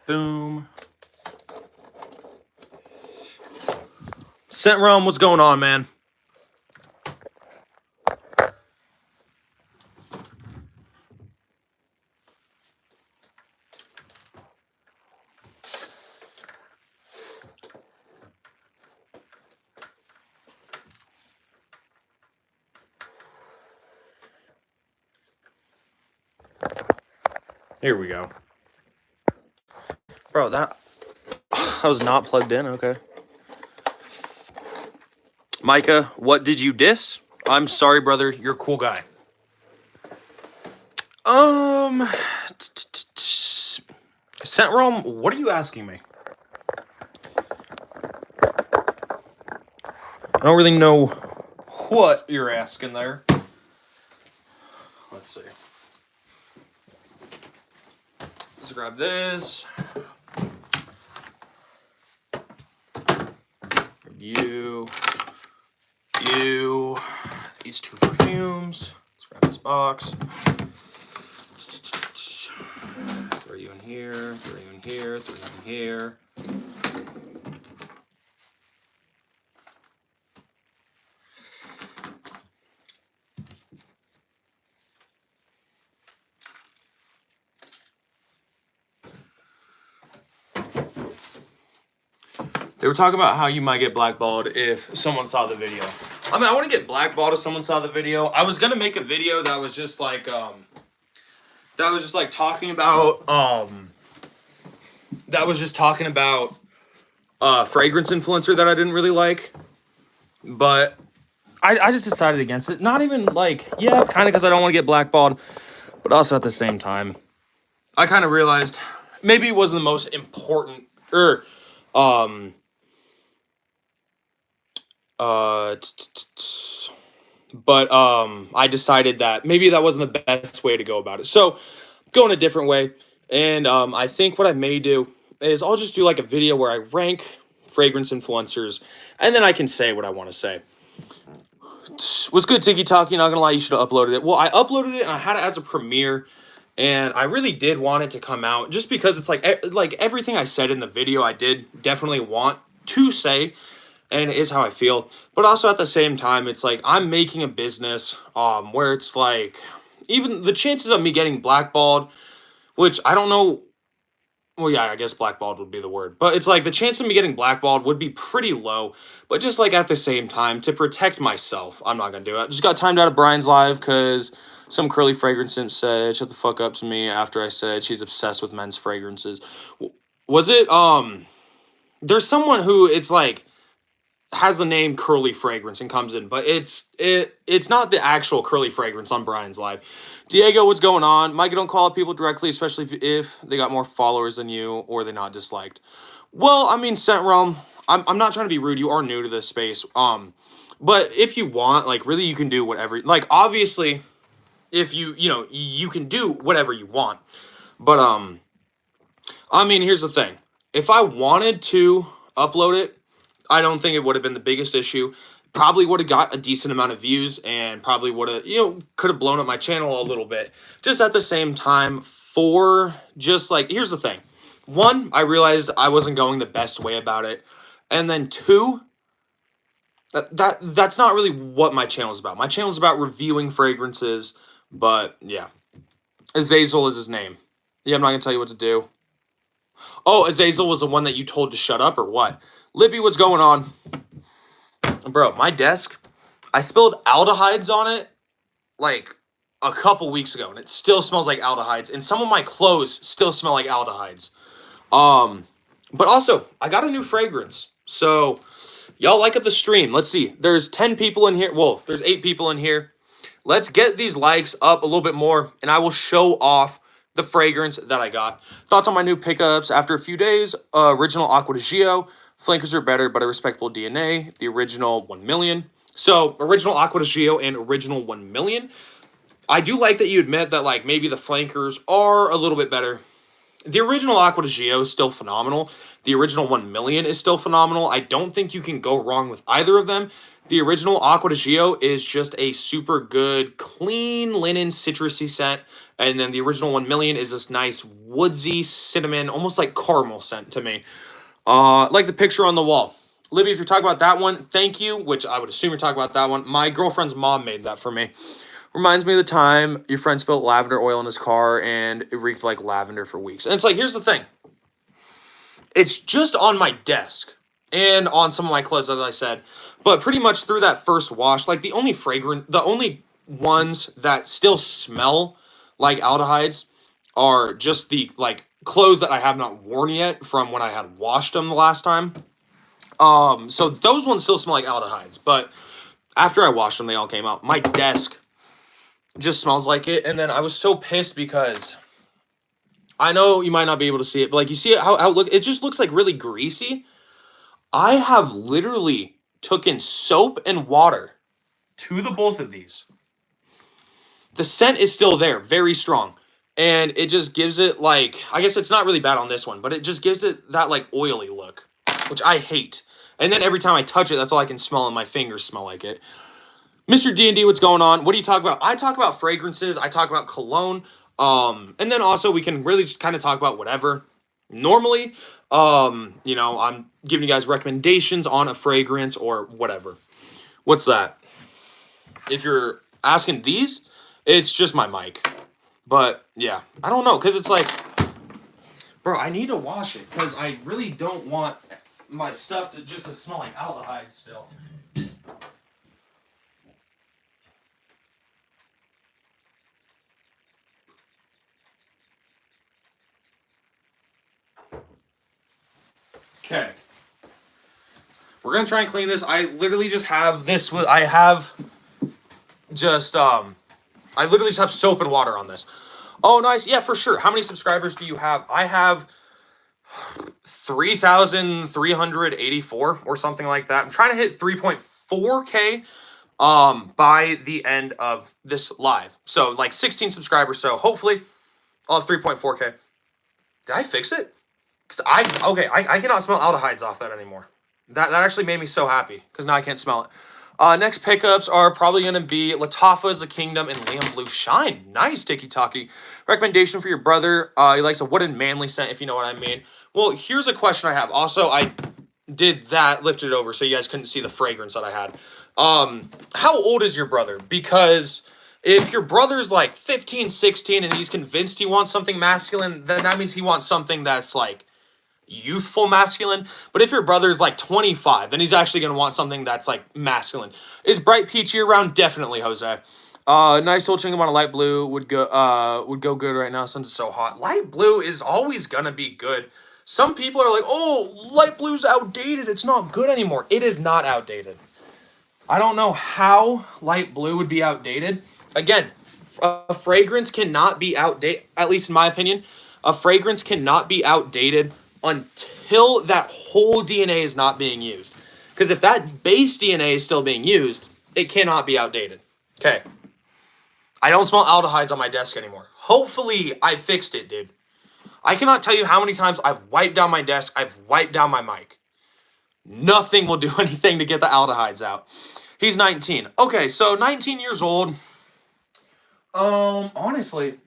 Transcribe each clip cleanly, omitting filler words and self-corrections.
Boom. Scent Realm, what's going on, man? Here we go. Bro, that was not plugged in. Okay. Micah, what did you diss? I'm sorry, brother. You're a cool guy. Scent Realm, what are you asking me? I don't really know what you're asking there. Let's see. Let's grab this. You. These two perfumes. Let's grab this box. Throw you in here, throw you in here, throw you in here. They were talking about how you might get blackballed if someone saw the video. I mean, I want to get blackballed if someone saw the video. I was gonna make a video that was just like talking about fragrance influencer that I didn't really like, but I just decided against it. Not even like, yeah, kind of because I don't want to get blackballed, but also at the same time, I kind of realized maybe it wasn't the most important but I decided that maybe that wasn't the best way to go about it. So going a different way. And I think what I may do is I'll just do like a video where I rank fragrance influencers and then I can say what I want to say. What's good, Tiki Talkie? Not gonna lie, you should have uploaded it. Well, I uploaded it and I had it as a premiere, and I really did want it to come out just because it's like everything I said in the video I did definitely want to say, and it is how I feel. But also at the same time, it's like I'm making a business where it's like even the chances of me getting blackballed, which I don't know. Well, yeah, I guess blackballed would be the word. But it's like the chance of me getting blackballed would be pretty low. But just like at the same time, to protect myself, I'm not going to do it. Just got timed out of Brian's live because some curly fragrance simp said, shut the fuck up to me after I said she's obsessed with men's fragrances. Was it, there's someone who it's like, has the name Curly Fragrance and comes in, but it's not the actual Curly Fragrance on Brian's live. Diego, what's going on? Micah, don't call out people directly, especially if they got more followers than you or they're not disliked. Well, I mean, Scent Realm, I'm not trying to be rude. You are new to this space. But if you want, like, really, you can do whatever. Like, obviously, if you can do whatever you want. But I mean, here's the thing. If I wanted to upload it, I don't think it would have been the biggest issue. Probably would have got a decent amount of views and probably would have, could have blown up my channel a little bit. Just at the same time, here's the thing. One, I realized I wasn't going the best way about it. And then two, that's not really what my channel is about. My channel is about reviewing fragrances, but yeah. Azazel is his name. Yeah, I'm not going to tell you what to do. Oh, Azazel was the one that you told to shut up or what? Libby, what's going on? Bro, my desk, I spilled aldehydes on it like a couple weeks ago, and it still smells like aldehydes, and some of my clothes still smell like aldehydes. But also, I got a new fragrance, so y'all like up the stream. Let's see. There's 10 people in here. Well, there's 8 people in here. Let's get these likes up a little bit more, and I will show off the fragrance that I got. Thoughts on my new pickups after a few days. Original Acqua di Gio. Flankers are better, but a respectable DNA. The original 1 million. So, original Acqua di Gio and original 1 million. I do like that you admit that, like, maybe the flankers are a little bit better. The original Acqua di Gio is still phenomenal. The original 1 million is still phenomenal. I don't think you can go wrong with either of them. The original Aqua di Gio is just a super good, clean linen citrusy scent. And then the original 1 million is this nice woodsy cinnamon, almost like caramel scent to me. Like the picture on the wall. Libby, if you're talking about that one, thank you, which I would assume you're talking about that one. My girlfriend's mom made that for me. Reminds me of the time your friend spilled lavender oil in his car and it reeked like lavender for weeks. And it's like, here's the thing. It's just on my desk and on some of my clothes, as I said. But pretty much through that first wash, like the only ones that still smell like aldehydes are just the like clothes that I have not worn yet from when I had washed them the last time. So those ones still smell like aldehydes, but after I washed them, they all came out. My desk just smells like it, and then I was so pissed because I know you might not be able to see it, but like you see it how it look. It just looks like really greasy. I have literally taken soap and water to the both of these. The scent is still there, very strong. And it just gives it like, I guess it's not really bad on this one, but it just gives it that like oily look, which I hate. And then every time I touch it, that's all I can smell and my fingers smell like it. Mr. D&D, what's going on? What do you talk about? I talk about fragrances. I talk about cologne. And then also we can really just kind of talk about whatever. Normally, you know, I'm giving you guys recommendations on a fragrance or whatever. What's that? If you're asking these, it's just my mic. But yeah, I don't know, because it's like, bro, I need to wash it because I really don't want my stuff to just smell like aldehyde still. Okay. We're going to try and clean this. I literally just have this with, I literally just have soap and water on this. Oh, nice. Yeah, for sure. How many subscribers do you have? I have 3,384 or something like that. I'm trying to hit 3.4K by the end of this live. So like 16 subscribers. So hopefully I'll have 3.4K. Did I fix it? I cannot smell aldehydes off that anymore. That actually made me so happy because now I can't smell it. Next pickups are probably going to be Lattafa's The Kingdom and Liam Blue Shine. Nice, Tiki Taki. Recommendation for your brother. He likes a wooden manly scent, if you know what I mean. Well, here's a question I have. Also, I did that, lifted it over, so you guys couldn't see the fragrance that I had. How old is your brother? Because if your brother's like 15, 16, and he's convinced he wants something masculine, then that means he wants something that's like youthful masculine. But if your brother's like 25, then he's actually going to want something that's like masculine. Is bright peach year round? Definitely, Jose. Nice old chingum on a light blue would go good right now since it's so hot. Light blue is always going to be good. Some people are like, oh, light blue's outdated. It's not good anymore. It is not outdated. I don't know how light blue would be outdated. Again, a fragrance cannot be outdated, at least in my opinion. A fragrance cannot be outdated until that whole DNA is not being used. Because if that base DNA is still being used, it cannot be outdated. Okay. I don't smell aldehydes on my desk anymore. Hopefully, I fixed it, dude. I cannot tell you how many times I've wiped down my desk, I've wiped down my mic. Nothing will do anything to get the aldehydes out. He's 19. Okay, so 19 years old. Honestly,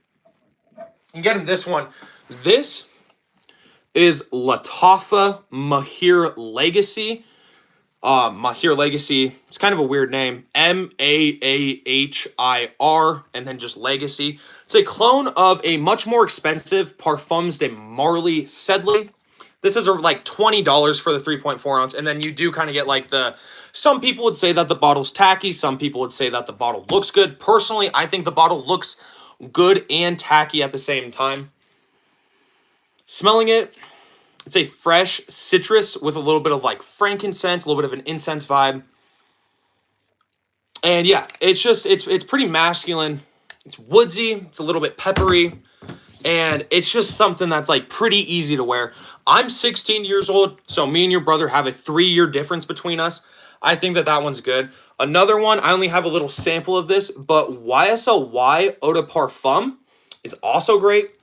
you can get him this one. This is Lattafa Mahir Legacy. Mahir Legacy. It's kind of a weird name. Maahir, and then just Legacy. It's a clone of a much more expensive Parfums de Marly Sedley. This is like $20 for the 3.4 ounce, and then you do kind of get like the. Some people would say that the bottle's tacky. Some people would say that the bottle looks good. Personally, I think the bottle looks good and tacky at the same time. Smelling it, it's a fresh citrus with a little bit of like frankincense, a little bit of an incense vibe. And yeah, it's just, it's pretty masculine. It's woodsy, it's a little bit peppery, and it's just something that's like pretty easy to wear. I'm 16 years old, so me and your brother have a 3-year difference between us. I think that one's good. Another one, I only have a little sample of this, but YSLY Eau de Parfum is also great.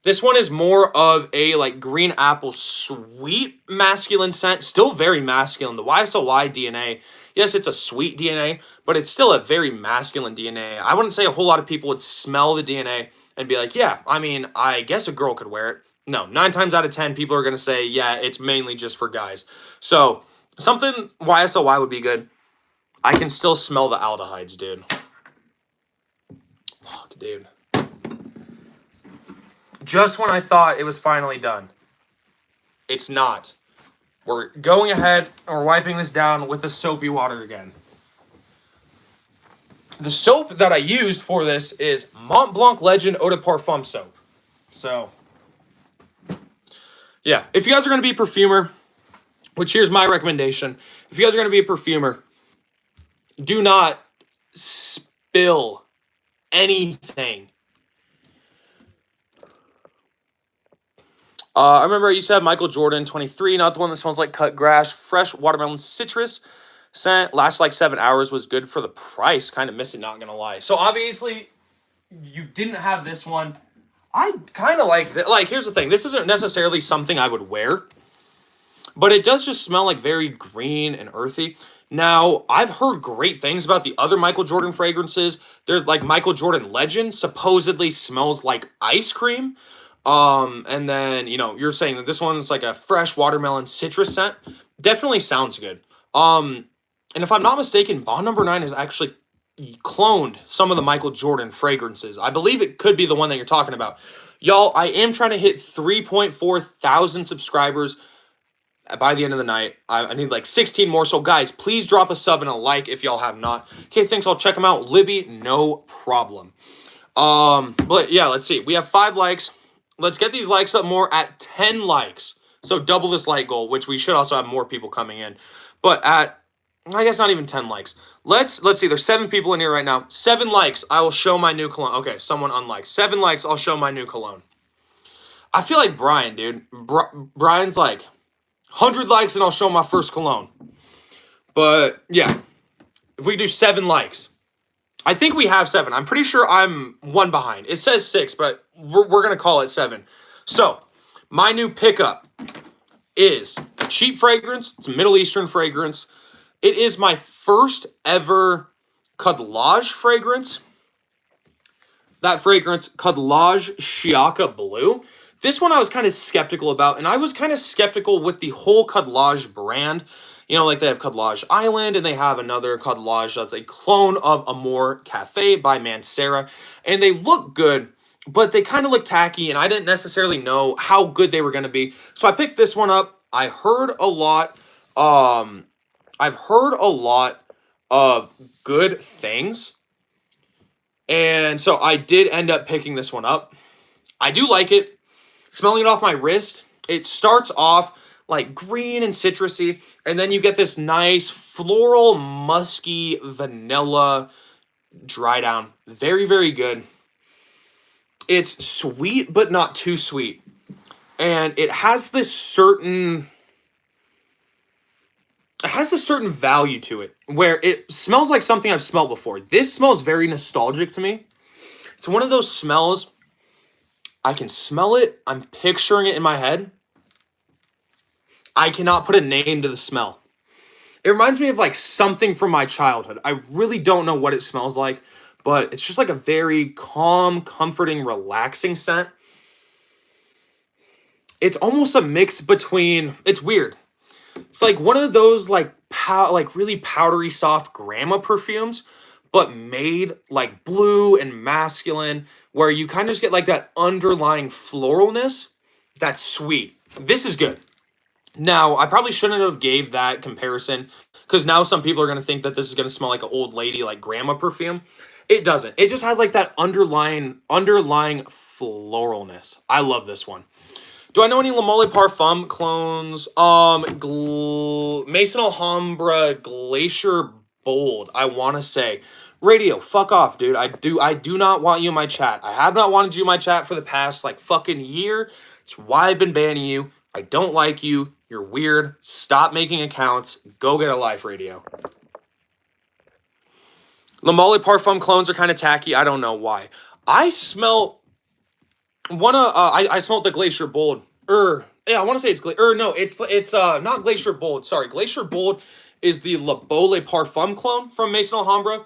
This one is more of a like green apple sweet masculine scent. Still very masculine. The YSLY DNA, Yes, it's a sweet DNA, but it's still a very masculine DNA. I wouldn't say a whole lot of people would smell the DNA and be like, yeah, I mean, I guess a girl could wear it. No, 9 times out of 10, people are going to say, yeah, it's mainly just for guys. So something YSLY would be good. I can still smell the aldehydes, dude. Fuck, dude. Just when I thought it was finally done, it's not. We're going ahead and we're wiping this down with the soapy water again. The soap that I used for this is Mont Blanc Legend Eau de Parfum soap. So, yeah, if you guys are going to be a perfumer, which here's my recommendation. If you guys are going to be a perfumer, do not spill anything. I remember I used to have Michael Jordan 23, not the one that smells like cut grass, fresh watermelon citrus scent. Lasts like 7 hours, was good for the price. Kind of miss it, not going to lie. So obviously, you didn't have this one. I kind of like that. Like, here's the thing. This isn't necessarily something I would wear, but it does just smell like very green and earthy. Now, I've heard great things about the other Michael Jordan fragrances. They're like Michael Jordan Legend supposedly smells like ice cream. And then, you're saying that this one's like a fresh watermelon citrus scent. Definitely sounds good. And if I'm not mistaken, Bond Number 9 has actually cloned some of the Michael Jordan fragrances. I believe it could be the one that you're talking about. Y'all, I am trying to hit 3.4 thousand subscribers by the end of the night. I need like 16 more. So guys, please drop a sub and a like if y'all have not. Okay, thanks. I'll check them out. Libby, no problem. But yeah, let's see. We have 5 likes. Let's get these likes up more at 10 likes. So double this like goal, which we should also have more people coming in. But at, I guess not even 10 likes. Let's see. There's 7 people in here right now. 7 likes, I will show my new cologne. Okay, someone unliked. 7 likes, I'll show my new cologne. I feel like Brian, dude. Brian's like, 100 likes and I'll show my first cologne. But yeah, if we do 7 likes. I think we have 7. I'm pretty sure I'm 1 behind. It says 6, but we're going to call it 7. So, my new pickup is a cheap fragrance. It's a Middle Eastern fragrance. It is my first ever Kadlaj fragrance. That fragrance, Kadlaj Shiaka Blue. This one I was kind of skeptical about, and I was kind of skeptical with the whole Kadlaj brand. Like they have Kadlaj Island, and they have another Kadlaj that's a clone of Amour Cafe by Mancera. And they look good, but they kind of look tacky, and I didn't necessarily know how good they were going to be. So I picked this one up. I heard a lot. I've heard a lot of good things. And so I did end up picking this one up. I do like it. Smelling it off my wrist, it starts off like green and citrusy, and then you get this nice floral, musky, vanilla dry down. Very, very good. It's sweet, but not too sweet. And it has this certain... It has a certain value to it, where it smells like something I've smelled before. This smells very nostalgic to me. It's one of those smells, I can smell it, I'm picturing it in my head. I cannot put a name to the smell. It reminds me of like something from my childhood. I really don't know what it smells like, but it's just like a very calm, comforting, relaxing scent. It's almost a mix between, it's weird. It's like one of those like really powdery soft grandma perfumes, but made like blue and masculine, where you kind of just get like that underlying floralness that's sweet. This is good. Now, I probably shouldn't have gave that comparison, because now some people are going to think that this is going to smell like an old lady, like grandma perfume. It doesn't. It just has like that underlying floralness. I love this one. Do I know any Le Male Parfum clones? Maison Alhambra Glacier Bold, I want to say. Radio, fuck off, dude. I do not want you in my chat. I have not wanted you in my chat for the past, like, fucking year. It's why I've been banning you. I don't like you. You're weird. Stop making accounts. Go get a life, Radio. Le Male Parfum clones are kind of tacky. I don't know why. I smell... I smelled the Glacier Bold. I want to say it's no, it's not Glacier Bold. Sorry, Glacier Bold is the Le Beau Le Parfum clone from Maison Alhambra.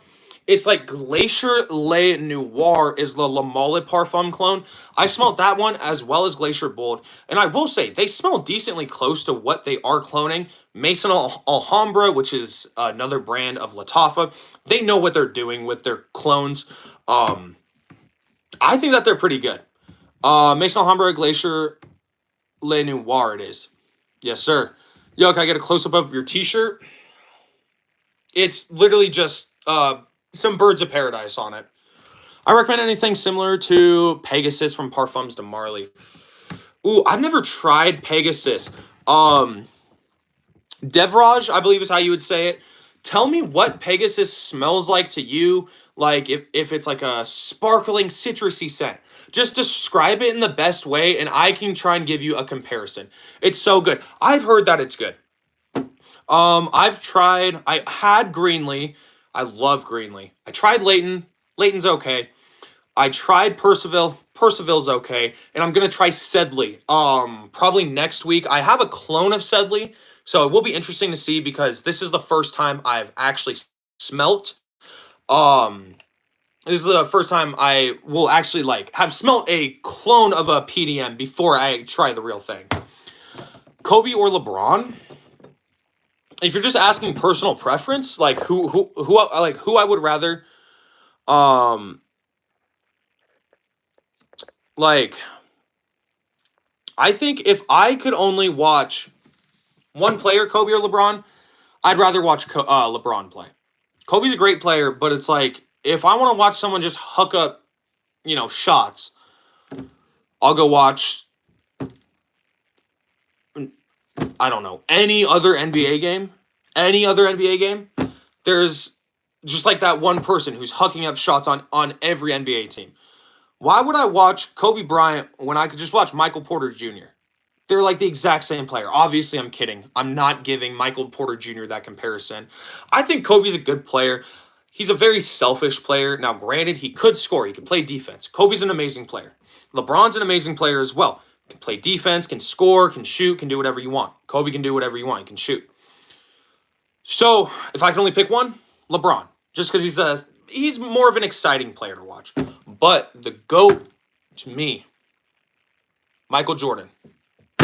It's like Glacier Le Noir is the Le Male Parfum clone. I smelled that one as well as Glacier Bold, and I will say they smell decently close to what they are cloning. Maison Alhambra, which is another brand of Lattafa, they know what they're doing with their clones. I think that they're pretty good. Maison Alhambra Glacier Le Noir it is. Yes, sir. Yo, can I get a close-up of your t-shirt? It's literally just some birds of paradise on it. I recommend anything similar to Pegasus from Parfums de Marly. Ooh, I've never tried Pegasus. Devraj, I believe is how you would say it. Tell me what Pegasus smells like to you. Like if it's like a sparkling citrusy scent. Just describe it in the best way and I can try and give you a comparison. It's so good. I've heard that it's good. I had Greenlee. I love Greenlee. I tried Leighton. Leighton's okay. I tried Percival. Percival's okay. And I'm going to try Sedley. Probably next week. I have a clone of Sedley. So it will be interesting to see because this is the first time I've actually smelt. This is the first time I will actually have smelt a clone of a PDM before I try the real thing. Kobe or LeBron? If you're just asking personal preference, like who I would rather, like I think if I could only watch one player, Kobe or LeBron, I'd rather watch LeBron play. Kobe's a great player, but it's like if I want to watch someone just hook up, shots, I'll go watch. I don't know, any other NBA game. There's just like that one person who's hucking up shots on every NBA team. Why would I watch Kobe Bryant when I could just watch Michael Porter Jr.? They're like the exact same player. Obviously, I'm kidding. I'm not giving Michael Porter Jr. that comparison. I think Kobe's a good player. He's a very selfish player. Now, granted, he could score. He could play defense. Kobe's an amazing player. LeBron's an amazing player as well. Can play defense, can score, can shoot, can do whatever you want. Kobe can do whatever you want. He can shoot. So, if I can only pick one, LeBron. Just because he's more of an exciting player to watch. But the GOAT, to me, Michael Jordan.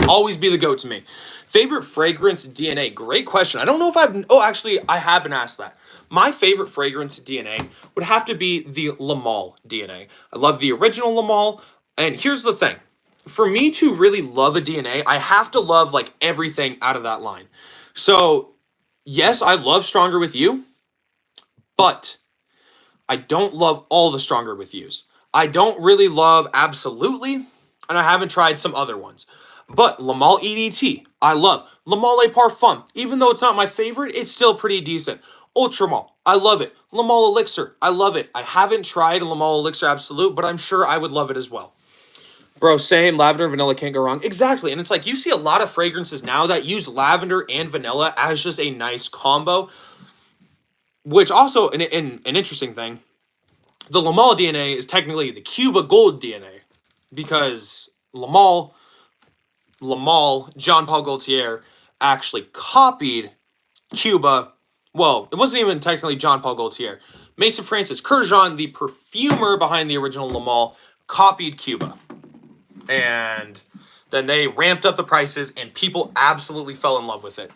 Always be the GOAT to me. Favorite fragrance DNA? Great question. I don't know if actually, I have been asked that. My favorite fragrance DNA would have to be the Le Male DNA. I love the original Le Male. And here's the thing. For me to really love a DNA, I have to love everything out of that line. So, yes, I love Stronger With You, but I don't love all the Stronger With Yous. I don't really love Absolutely, and I haven't tried some other ones. But Le Male EDT, I love. Le Male Parfum, even though it's not my favorite, it's still pretty decent. Ultramale, I love it. Le Male Elixir, I love it. I haven't tried Le Male Elixir Absolute, but I'm sure I would love it as well. Bro, same. Lavender and vanilla can't go wrong. Exactly. And it's like you see a lot of fragrances now that use lavender and vanilla as just a nice combo. Which also, an interesting thing, the Le Male DNA is technically the Cuba Gold DNA. Because Le Male, Jean Paul Gaultier, actually copied Cuba. Well, it wasn't even technically Jean Paul Gaultier. Mason Francis Kurkdjian, the perfumer behind the original Le Male, copied Cuba. And then they ramped up the prices, and people absolutely fell in love with it.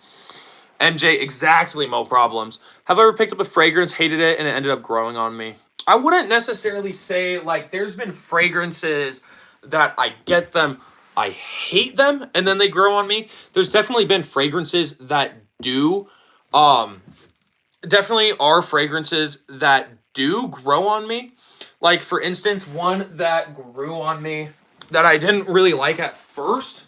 MJ, exactly, Mo Problems. Have I ever picked up a fragrance, hated it, and it ended up growing on me? I wouldn't necessarily say, there's been fragrances that I get them, I hate them, and then they grow on me. There's definitely been fragrances that do, definitely are fragrances that do grow on me. Like, for instance, one that grew on me that I didn't really like at first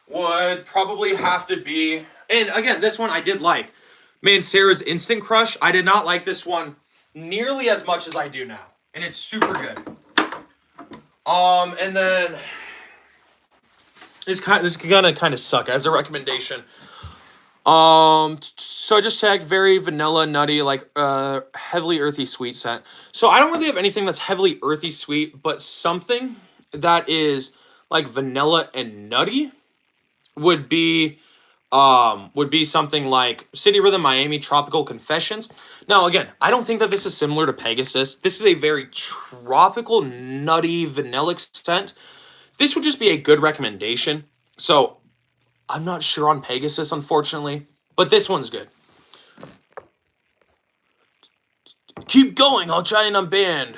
would probably have to be, and again, this one I did like, Mancera's Instant Crush. I did not like this one nearly as much as I do now, and it's super good. And then this is gonna kind of suck as a recommendation. So I just tagged very vanilla, nutty, heavily earthy sweet scent. So I don't really have anything that's heavily earthy sweet, but something that is vanilla and nutty would be would be something like City Rhythm Miami Tropical Confessions. Now, again, I don't think that this is similar to Pegasus. This is a very tropical, nutty, vanillic scent. This would just be a good recommendation. So, I'm not sure on Pegasus, unfortunately, but this one's good. Keep going, I'll try and unband.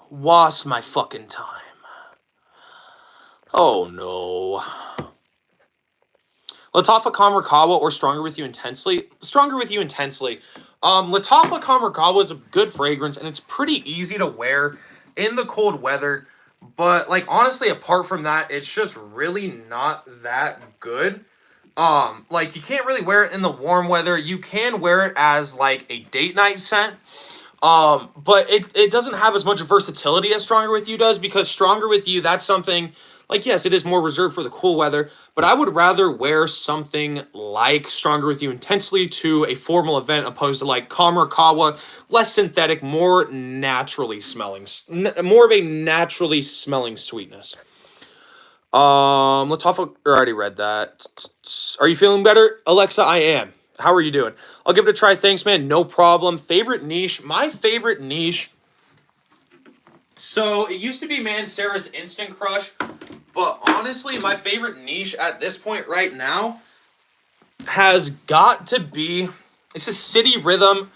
Waste my fucking time. Oh no. Latafa Kamarikawa or Stronger With You Intensely? Stronger With You Intensely. Latafa Kamarikawa is a good fragrance, and it's pretty easy to wear in the cold weather. But, like, honestly, apart from that, it's just really not that good. Like, you can't really wear it in the warm weather. You can wear it as, like, a date night scent. But it doesn't have as much versatility as Stronger With You does, because Stronger With You, that's something, like, yes, it is more reserved for the cool weather, but I would rather wear something like Stronger With You Intensely to a formal event opposed to, like, Kamarikawa, less synthetic, more naturally smelling, more of a naturally smelling sweetness. Latafa, I already read that. Are you feeling better? Alexa, I am. How are you doing? I'll give it a try. Thanks, man. No problem. Favorite niche? My favorite niche. So, it used to be Mancera's Instant Crush, but honestly, my favorite niche at this point right now has got to be, this is City Rhythm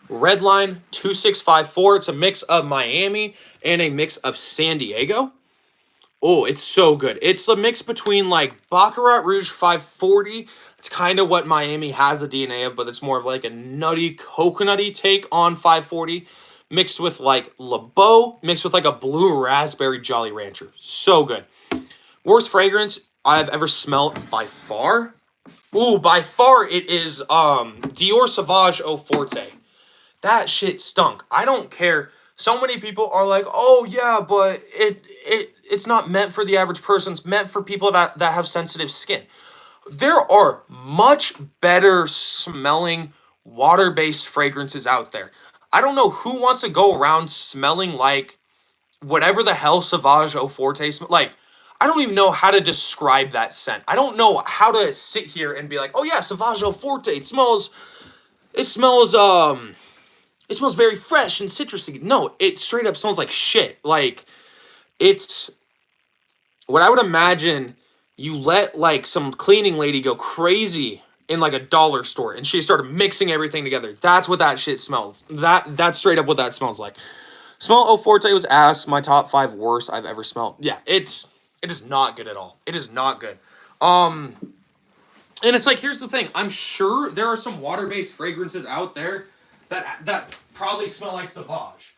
Redline 2654. It's a mix of Miami and a mix of San Diego. Oh, it's so good. It's a mix between, like, Baccarat Rouge 540. It's kind of what Miami has the DNA of, but it's more of like a nutty, coconutty take on 540, mixed with, like, LeBeau, mixed with, like, a blue raspberry Jolly Rancher. So good. Worst fragrance I've ever smelled by far? Ooh, by far it is Dior Sauvage Eau Forte. That shit stunk. I don't care. So many people are like, oh yeah, but it's not meant for the average person. It's meant for people that have sensitive skin. There are much better smelling water-based fragrances out there. I don't know who wants to go around smelling like whatever the hell Sauvage Eau Forte smells like. I don't even know how to describe that scent. I don't know how to sit here and be like, oh yeah, Sauvage Eau Forte. It smells very fresh and citrusy. No, it straight up smells like shit. Like, it's what I would imagine you let, like, some cleaning lady go crazy in, like, a dollar store and she started mixing everything together. That's what that shit smells. That's straight up what that smells like. Smell Eau Forte was asked my top 5 worst I've ever smelled. Yeah, it is not good at all. It is not good. And it's like, here's the thing. I'm sure there are some water-based fragrances out there that probably smell like Sauvage.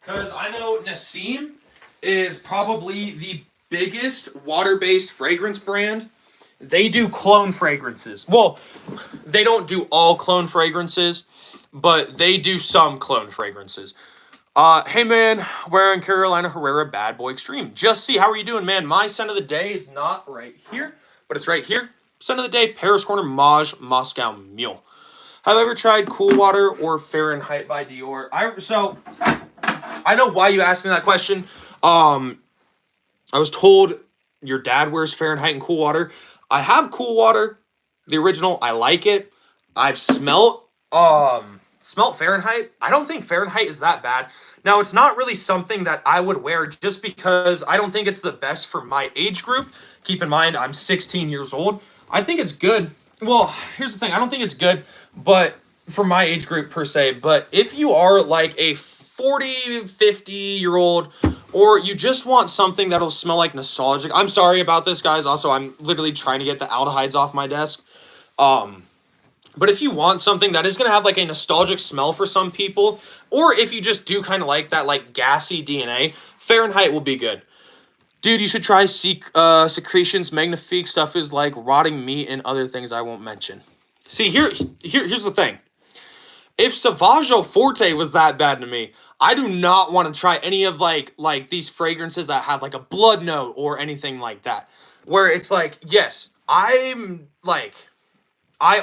Because I know Nassim is probably the biggest water-based fragrance brand. They do clone fragrances. Well, they don't do all clone fragrances, but they do some clone fragrances. Hey man, wearing Carolina Herrera Bad Boy Extreme. Just see, how are you doing, man? My scent of the day is not right here, but it's right here. Scent of the day, Paris Corner Mauge Moscow Mule. Have I ever tried Cool Water or Fahrenheit by Dior? I know why you asked me that question. I was told your dad wears Fahrenheit and Cool Water. I have Cool Water, the original. I like it. I've smelt Fahrenheit. I don't think Fahrenheit is that bad. Now, it's not really something that I would wear just because I don't think it's the best for my age group. Keep in mind, I'm 16 years old. I think it's good. Well, here's the thing. I don't think it's good, but for my age group per se. But if you are like a 40, 50-year-old, or you just want something that'll smell like nostalgic. I'm sorry about this, guys. Also, I'm literally trying to get the aldehydes off my desk. But if you want something that is going to have like a nostalgic smell for some people, or if you just do kind of like that like gassy DNA, Fahrenheit will be good. Dude, you should try Secretions Magnifique. Stuff is like rotting meat and other things I won't mention. See, here's the thing. If Sauvage Eau Forte was that bad to me, I do not want to try any of like these fragrances that have like a blood note or anything like that. Where it's like, yes, I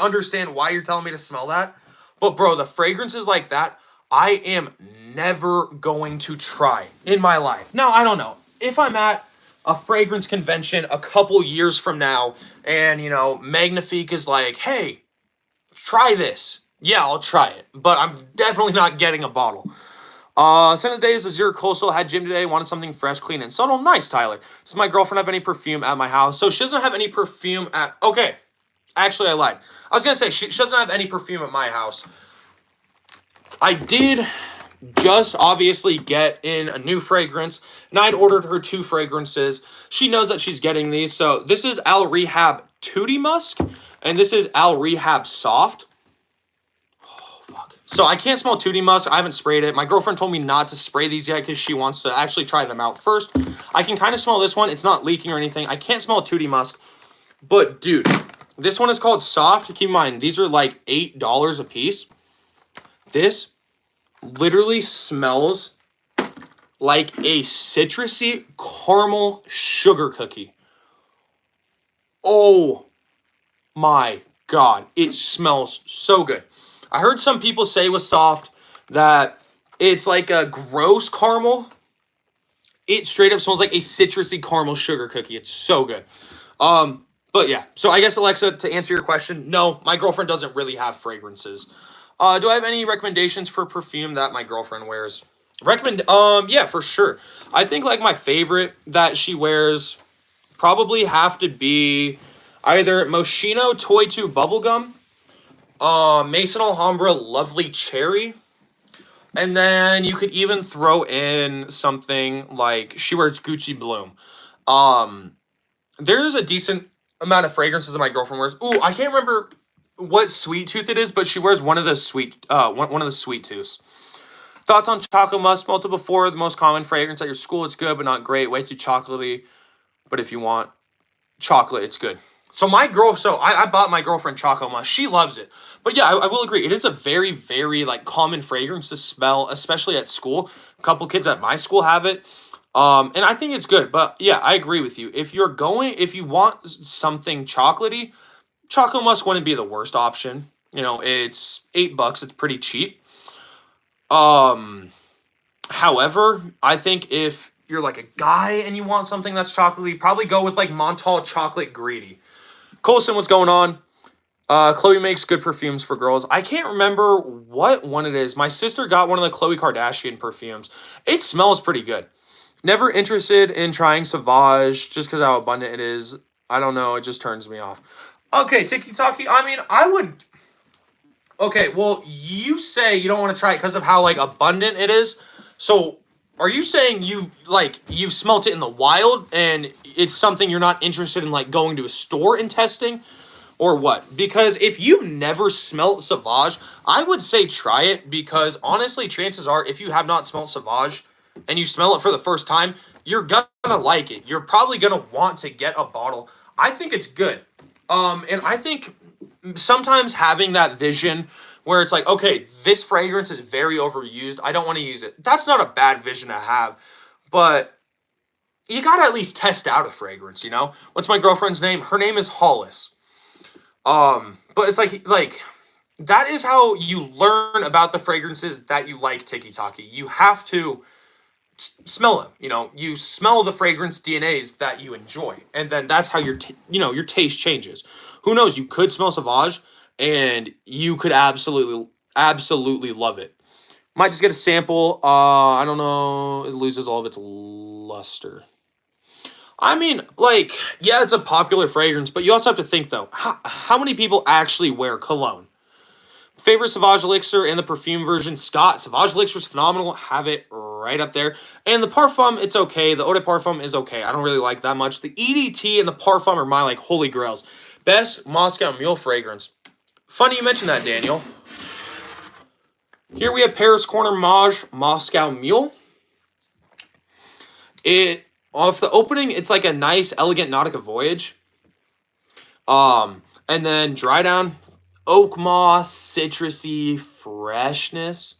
understand why you're telling me to smell that, but bro, the fragrances like that I am never going to try in my life. Now, I don't know. If I'm at a fragrance convention a couple years from now and, Magnifique is like, hey, try this. Yeah, I'll try it. But I'm definitely not getting a bottle. Scent of the day is Azure Coastal. Had gym today. Wanted something fresh, clean, and subtle. Nice, Tyler. Does my girlfriend have any perfume at my house? So she doesn't have any perfume at... Okay. Actually, I lied. I was going to say, she doesn't have any perfume at my house. I did just obviously get in a new fragrance, and I'd ordered her 2 fragrances. She knows that she's getting these. So this is Al Rehab Tootie Musk, and this is Al Rehab Soft. Oh, fuck. So I can't smell Tootie Musk. I haven't sprayed it. My girlfriend told me not to spray these yet because she wants to actually try them out first. I can kind of smell this one. It's not leaking or anything. I can't smell Tootie Musk. But, dude, this one is called Soft. Keep in mind, these are like $8 a piece. This literally smells like a citrusy caramel sugar cookie. Oh my God. It smells so good. I heard some people say with Soft that it's like a gross caramel. It straight up smells like a citrusy caramel sugar cookie. It's so good. But yeah, so I guess, Alexa, to answer your question, no, my girlfriend doesn't really have fragrances. Do I have any recommendations for perfume that my girlfriend wears? Yeah, for sure. I think like my favorite that she wears probably have to be either Moschino Toy 2 Bubblegum, Maison Alhambra Lovely Cherry, and then you could even throw in something like she wears Gucci Bloom. There's a decent amount of fragrances that my girlfriend wears. Ooh, I can't remember what sweet tooth it is, but she wears one of the sweet tooths. Thoughts on Choco Musk? Smelled it before. The most common fragrance at your school. It's good, but not great. Way too chocolatey. But if you want chocolate, it's good. So I bought my girlfriend Choco Musk. She loves it. But yeah, I will agree. It is a very, very like common fragrance to smell, especially at school. A couple kids at my school have it. And I think it's good. But yeah, I agree with you. If you want something chocolatey, Choco Musk wouldn't be the worst option. It's $8. It's pretty cheap. However, I think if you're like a guy and you want something that's chocolatey, probably go with like Montal Chocolate Greedy. Colson, what's going on? Chloe makes good perfumes for girls. I can't remember what one it is. My sister got one of the Khloe Kardashian perfumes. It smells pretty good. Never interested in trying Sauvage just because how abundant it is. I don't know. It just turns me off. Okay, Tiki Taki. I mean, I would... Okay, well, you say you don't want to try it because of how, like, abundant it is. So, are you saying you've smelt it in the wild and it's something you're not interested in, like, going to a store and testing? Or what? Because if you've never smelt Sauvage, I would say try it because, honestly, chances are, if you have not smelt Sauvage and you smell it for the first time, you're gonna like it. You're probably gonna want to get a bottle. I think it's good. And I think sometimes having that vision where it's like, okay, this fragrance is very overused. I don't want to use it. That's not a bad vision to have, but you gotta at least test out a fragrance, What's my girlfriend's name? Her name is Hollis. But it's like that is how you learn about the fragrances that you like, Tiki Taki. You have to smell them, you smell the fragrance DNAs that you enjoy, and then that's how your taste changes. Who knows, you could smell Sauvage and you could absolutely love it. Might just get a sample. I don't know, it loses all of its luster. I mean, like, yeah, it's a popular fragrance, but you also have to think though, how many people actually wear cologne? Favorite Sauvage Elixir and the perfume version, Scott. Sauvage Elixir is phenomenal. Have it right up there. And the Parfum, it's okay. The Eau de Parfum is okay. I don't really like that much. The EDT and the Parfum are my, like, holy grails. Best Moscow Mule fragrance. Funny you mentioned that, Daniel. Here we have Paris Corner Mauve Moscow Mule. Off the opening, it's like a nice, elegant Nautica Voyage. And then dry down, oak moss, citrusy freshness,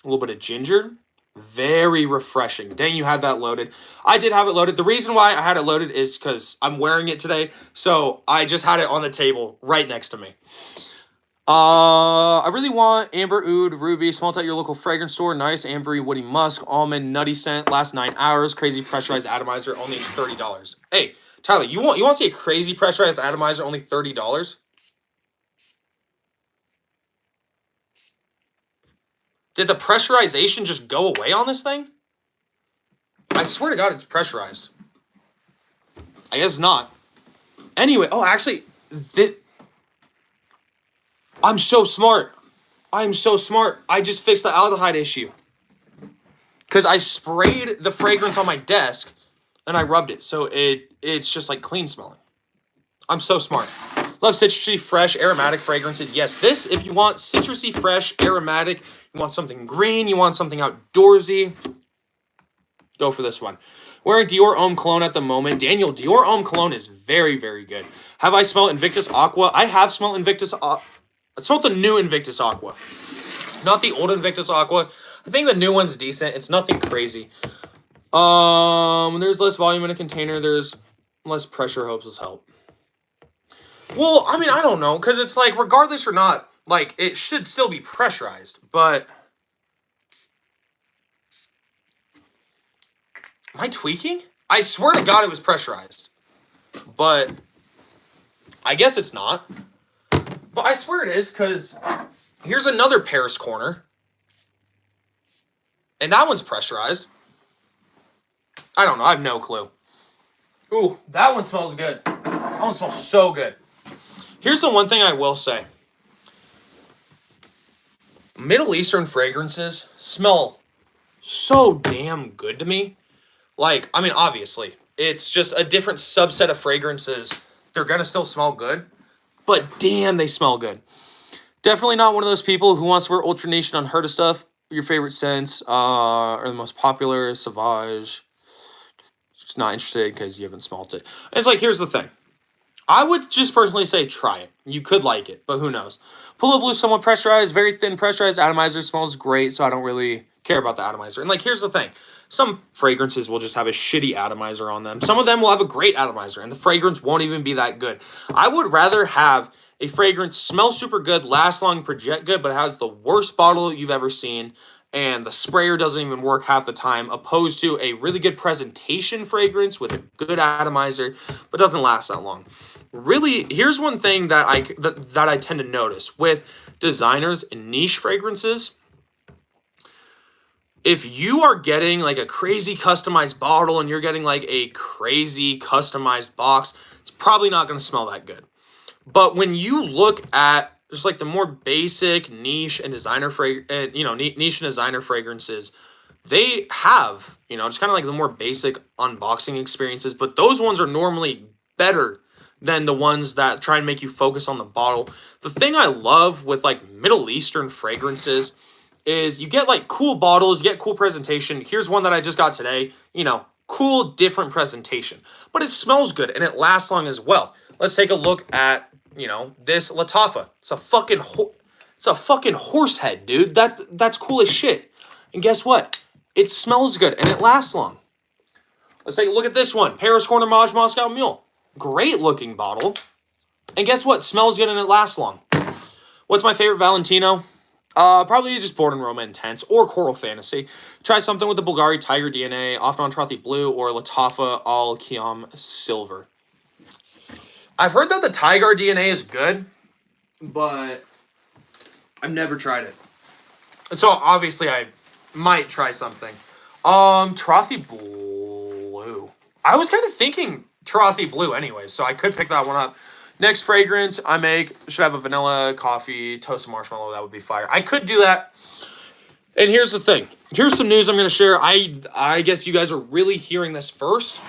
a little bit of ginger, very refreshing. Dang, you had that loaded. I did have it loaded. The reason why I had it loaded is because I'm wearing it today, so I just had it on the table right next to me. I really want Amber Oud Ruby. Smell it at your local fragrance store. Nice ambery woody musk almond nutty scent. Last 9 hours. Crazy pressurized atomizer. Only $30. Hey, Tyler, you want to see a crazy pressurized atomizer? Only $30. Did the pressurization just go away on this thing? I swear to God, it's pressurized. I guess not. Anyway, oh, actually, I'm so smart. I'm so smart. I just fixed the aldehyde issue. Because I sprayed the fragrance on my desk and I rubbed it. So it's just like clean smelling. I'm so smart. Love citrusy, fresh, aromatic fragrances. Yes, this, if you want citrusy, fresh, aromatic, you want something green, you want something outdoorsy, go for this one. Wearing Dior Homme Cologne at the moment. Daniel, Dior Homme Cologne is very, very good. Have I smelled Invictus Aqua? I have smelled Invictus Aqua. I smelled the new Invictus Aqua. Not the old Invictus Aqua. I think the new one's decent. It's nothing crazy. There's less volume in a container. There's less pressure. Hopes this help. Well, I mean, I don't know. Because it's like, regardless or not, like, it should still be pressurized. But am I tweaking? I swear to God it was pressurized. But I guess it's not. But I swear it is, because here's another Paris Corner. And that one's pressurized. I don't know. I have no clue. Ooh, that one smells good. That one smells so good. Here's the one thing I will say. Middle Eastern fragrances smell so damn good to me. Like, I mean, obviously, it's just a different subset of fragrances. They're going to still smell good. But damn, they smell good. Definitely not one of those people who wants to wear Ultra Niche and unheard of stuff. Your favorite scents are the most popular. Sauvage. Just not interested because you haven't smelt it. And it's like, here's the thing. I would just personally say try it. You could like it, but who knows. Polo Blue, somewhat pressurized, very thin pressurized atomizer. Smells great, so I don't really care about the atomizer. And like, here's the thing. Some fragrances will just have a shitty atomizer on them. Some of them will have a great atomizer, and the fragrance won't even be that good. I would rather have a fragrance smell super good, last long, project good, but it has the worst bottle you've ever seen, and the sprayer doesn't even work half the time, opposed to a really good presentation fragrance with a good atomizer, but doesn't last that long. Really, here's one thing that I tend to notice with designers and niche fragrances. If you are getting like a crazy customized bottle and you're getting like a crazy customized box, it's probably not going to smell that good. But when you look at just like the more basic niche and designer niche and designer fragrances, they have, just kind of like the more basic unboxing experiences, but those ones are normally better than the ones that try and make you focus on the bottle. The thing I love with like Middle Eastern fragrances is you get like cool bottles, you get cool presentation. Here's one that I just got today, cool different presentation, but it smells good and it lasts long as well. Let's take a look at, this Lattafa. It's a fucking horse head, dude. That's cool as shit. And guess what? It smells good and it lasts long. Let's take a look at this one. Paris Corner Maj Moscow Mule. Great looking bottle. And guess what? Smells good and it lasts long. What's my favorite Valentino? Probably just Born in Roma Intense or Coral Fantasy. Try something with the Bulgari Tiger DNA, Afnan Trothy Blue, or Lattafa Al Kiam Silver. I've heard that the Tiger DNA is good, but I've never tried it. So obviously I might try something. Trothy Blue. I was kind of thinking Trothy Blue anyway, so I could pick that one up. Next fragrance I make should have a vanilla, coffee, toasted marshmallow. That would be fire. I could do that. And here's the thing. Here's some news I'm going to share. I guess you guys are really hearing this first.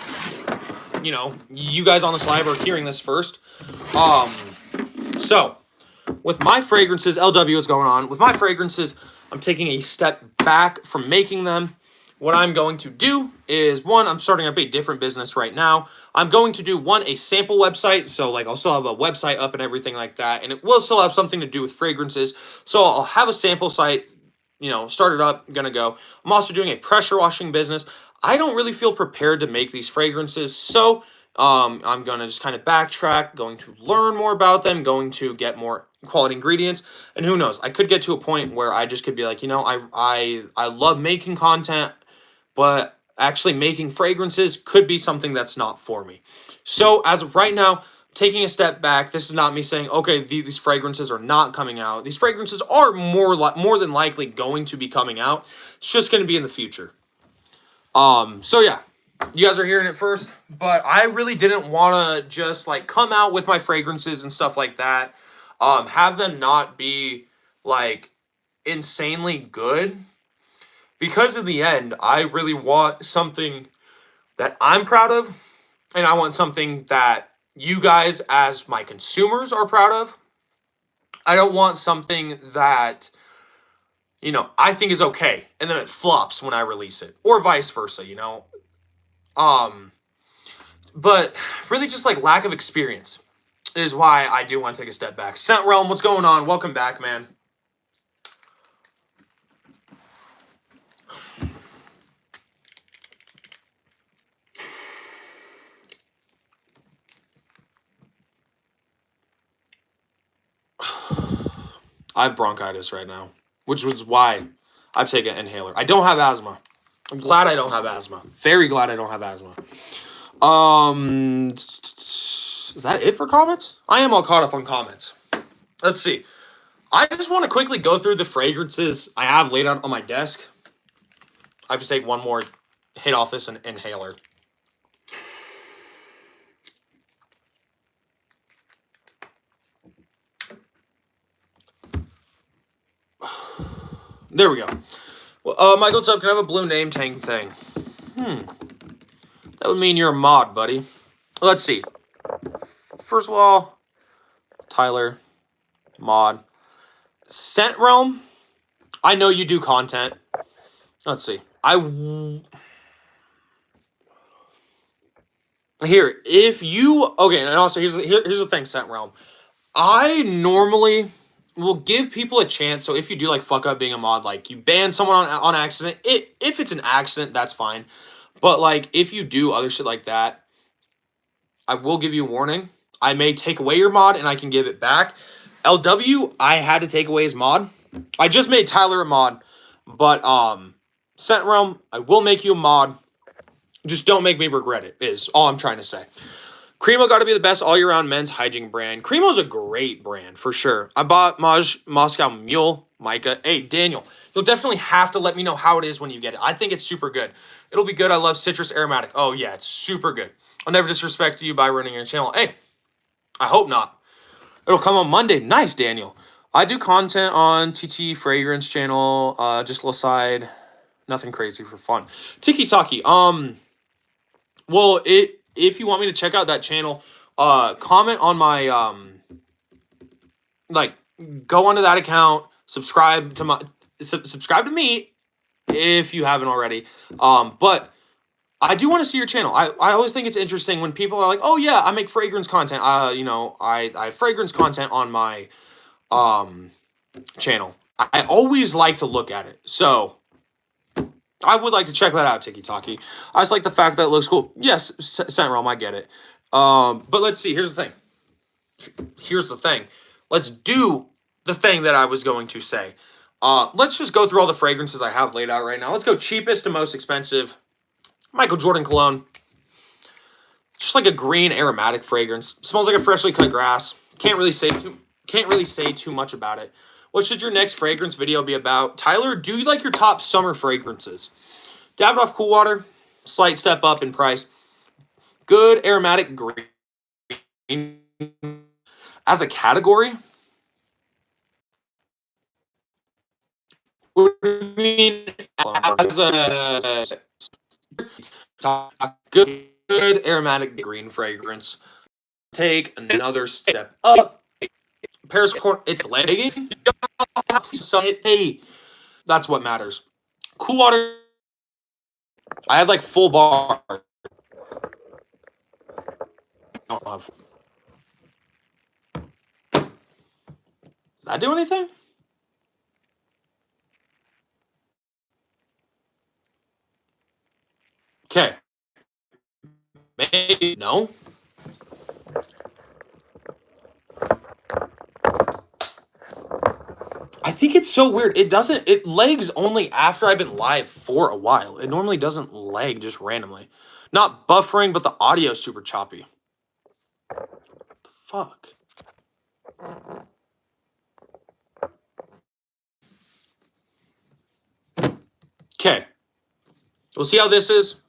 You guys on this live are hearing this first. So, with my fragrances, LW, what's going on? With my fragrances, I'm taking a step back from making them. What I'm going to do is, one, I'm starting up a different business right now. I'm going to do, one, a sample website. So, like, I'll still have a website up and everything like that. And it will still have something to do with fragrances. So, I'll have a sample site, started up, gonna go. I'm also doing a pressure washing business. I don't really feel prepared to make these fragrances. So, I'm going to just kind of backtrack, going to learn more about them, going to get more quality ingredients, and who knows, I could get to a point where I just could be like, I love making content, but actually making fragrances could be something that's not for me. So as of right now, taking a step back, this is not me saying, okay, these fragrances are not coming out. These fragrances are more than likely going to be coming out. It's just going to be in the future. So yeah, you guys are hearing it first, but I really didn't want to just like come out with my fragrances and stuff like that. Have them not be like insanely good, because in the end, I really want something that I'm proud of, and I want something that you guys as my consumers are proud of. I don't want something that, I think is okay and then it flops when I release it, or vice versa. Um but really just like lack of experience is why I do want to take a step back. Scent Realm, what's going on? Welcome back, man. I have bronchitis right now, which was why I've taken an inhaler. I don't have asthma. I'm glad I don't have asthma. Very glad I don't have asthma. Is that it for comments? I am all caught up on comments. Let's see. I just want to quickly go through the fragrances I have laid out on my desk. I have to take one more hit off this inhaler. There we go. Well, Michael, what's up? Can I have a blue name tag thing? That would mean you're a mod, buddy. Let's see. First of all, Tyler, mod. Scent Realm, I know you do content. Let's see. If you, okay, and also here's the thing, Scent Realm. I normally will give people a chance. So if you do like fuck up being a mod, like you ban someone on accident, if it's an accident, that's fine. But like if you do other shit like that, I will give you a warning. I may take away your mod and I can give it back. LW, I had to take away his mod. I just made Tyler a mod, but Scent Realm, I will make you a mod. Just don't make me regret it, is all I'm trying to say. Cremo got to be the best all-year-round men's hygiene brand. Cremo's a great brand, for sure. I bought Moscow Mule, Micah. Hey, Daniel, you'll definitely have to let me know how it is when you get it. I think it's super good. It'll be good. I love citrus aromatic. Oh, yeah, it's super good. I'll never disrespect you by running your channel. Hey, I hope not. It'll come on Monday. Nice, Daniel. I do content on TT Fragrance channel. Just a little side. Nothing crazy for fun. Tiki Taki. Well, if you want me to check out that channel, comment on my like go onto that account, subscribe to me if you haven't already. But I do want to see your channel. I always think it's interesting when people are like, "Oh yeah, I make fragrance content." I have fragrance content on my channel. I always like to look at it. So I would like to check that out, Tiki Taki. I just like the fact that it looks cool. Yes, Scent Realm, I get it. But let's see. Here's the thing. Let's do the thing that I was going to say. Let's just go through all the fragrances I have laid out right now. Let's go cheapest to most expensive. Michael Jordan cologne. Just like a green aromatic fragrance. Smells like a freshly cut grass. Can't really say too much about it. What should your next fragrance video be about? Tyler, do you like your top summer fragrances? Davidoff Cool Water, slight step up in price. Good aromatic green. As a category? What do you mean as a good aromatic green fragrance? Take another step up. Paris Corn, it's lagging. So hey, that's what matters. Cool Water. I had like full bar. Did that do anything? Okay. Maybe no. think it's so weird. It lags only after I've been live for a while. It normally doesn't lag just randomly. Not buffering, but the audio's super choppy. The fuck? Okay. We'll see how this is.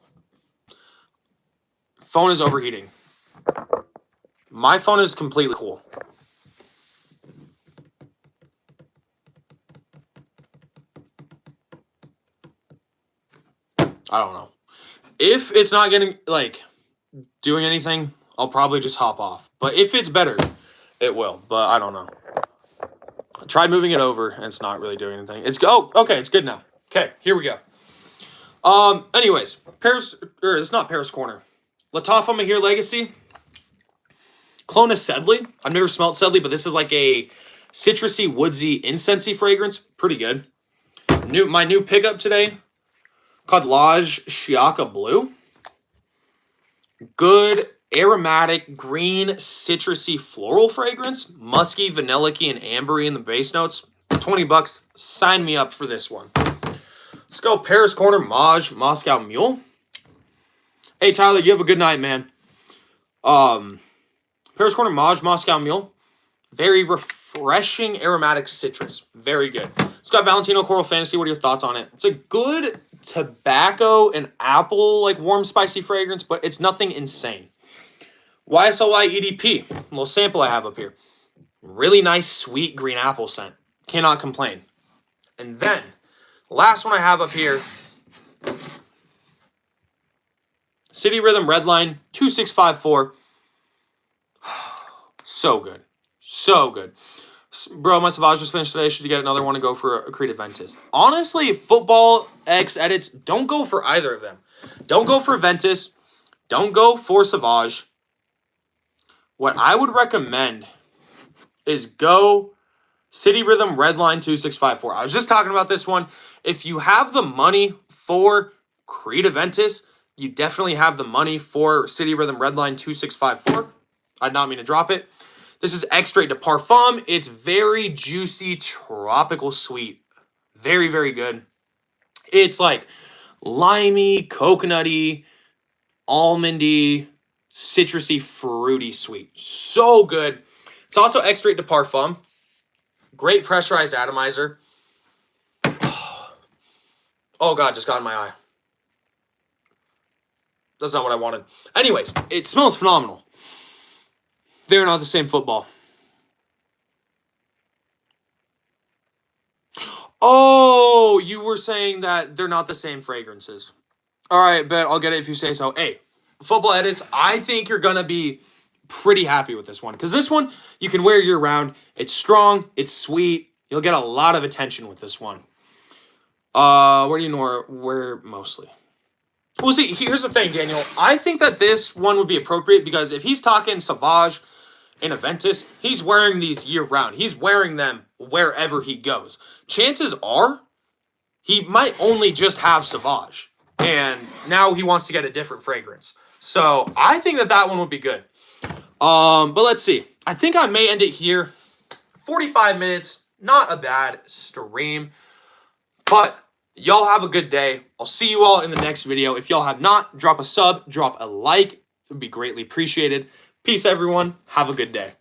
Phone is overheating. My phone is completely cool. I don't know. If it's not getting, like, doing anything, I'll probably just hop off. But if it's better, it will. But I don't know. I tried moving it over, and it's not really doing anything. Okay, it's good now. Okay, here we go. Anyways, it's not Paris Corner. Lattafa Mahir Legacy. Clone of Sedley. I've never smelled Sedley, but this is like a citrusy, woodsy, incensey fragrance. Pretty good. My new pickup today, called Lodge Shiaka Blue. Good aromatic, green, citrusy, floral fragrance. Musky, vanillic, and ambery in the base notes. $20. Sign me up for this one. Let's go Paris Corner Maj Moscow Mule. Hey, Tyler, you have a good night, man. Paris Corner Maj Moscow Mule. Very refreshing aromatic citrus. Very good. It's got Valentino Coral Fantasy. What are your thoughts on it? It's a good tobacco and apple, like warm, spicy fragrance, but it's nothing insane. YSLY EDP. A little sample I have up here. Really nice, sweet green apple scent. Cannot complain. And then, last one I have up here, City Rhythm Redline 2654. So good. So good. Bro, my Sauvage just finished today. Should you get another one and go for a Creed Aventus? Honestly, Football X Edits, don't go for either of them. Don't go for Aventus. Don't go for Sauvage. What I would recommend is go City Rhythm Redline 2654. I was just talking about this one. If you have the money for Creed Aventus, you definitely have the money for City Rhythm Redline 2654. I did not mean to drop it. This is Extrait de Parfum. It's very juicy, tropical sweet. Very, very good. It's like limey, coconutty, almondy, citrusy, fruity sweet. So good. It's also Extrait de Parfum. Great pressurized atomizer. Oh, God, just got in my eye. That's not what I wanted. Anyways, it smells phenomenal. They're not the same football. Oh, you were saying that they're not the same fragrances. All right, bet I'll get it if you say so. Hey, Football Edits, I think you're going to be pretty happy with this one. Because this one, you can wear year-round. It's strong. It's sweet. You'll get a lot of attention with this one. Where do you know where mostly? Well, see, here's the thing, Daniel. I think that this one would be appropriate because if he's talking Sauvage and Aventus, he's wearing these year-round. He's wearing them wherever he goes. Chances are he might only just have Sauvage, and now he wants to get a different fragrance. So I think that that one would be good. But let's see. I think I may end it here. 45 minutes, not a bad stream. But y'all have a good day. I'll see you all in the next video. If y'all have not, drop a sub, drop a like. It would be greatly appreciated. Peace, everyone. Have a good day.